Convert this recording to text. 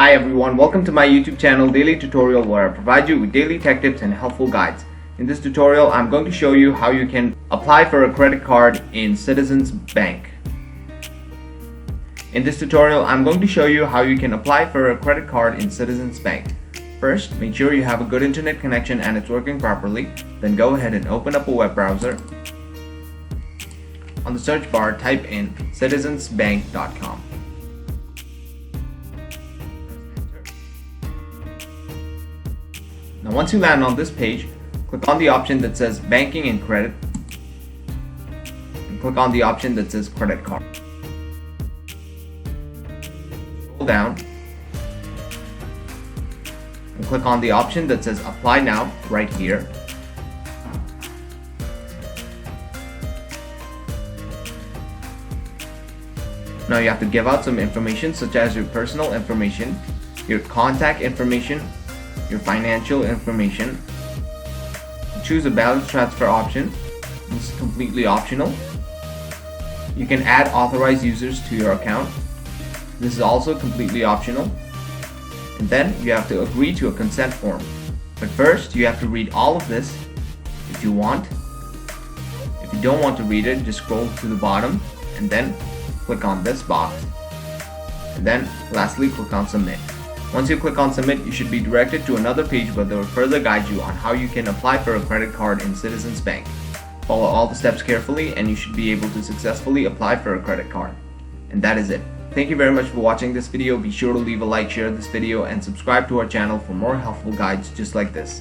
Hi everyone, welcome to my YouTube channel Daily Tutorial, where I provide you with daily tech tips and helpful guides. In this tutorial, I'm going to show you how you can apply for a credit card in Citizens Bank. In this tutorial, I'm going to show you how you can apply for a credit card in Citizens Bank. First, make sure you have a good internet connection and it's working properly. Then go ahead and open up a web browser. On the search bar, type in citizensbank.com. Now once you land on this page, click on the option that says Banking and Credit and click on the option that says Credit Card. Scroll down and click on the option that says Apply Now right here. Now you have to give out some information such as your personal information, your contact information, your financial information. Choose a balance transfer option. This is completely optional. You can add authorized users to your account. This is also completely optional. And then you have to agree to a consent form. But first, you have to read all of this if you want. If you don't want to read it, just scroll to the bottom and then click on this box. And then lastly, click on Submit. Once you click on Submit, you should be directed to another page where they will further guide you on how you can apply for a credit card in Citizens Bank. Follow all the steps carefully and you should be able to successfully apply for a credit card. And that is it. Thank you very much for watching this video. Be sure to leave a like, share this video, and subscribe to our channel for more helpful guides just like this.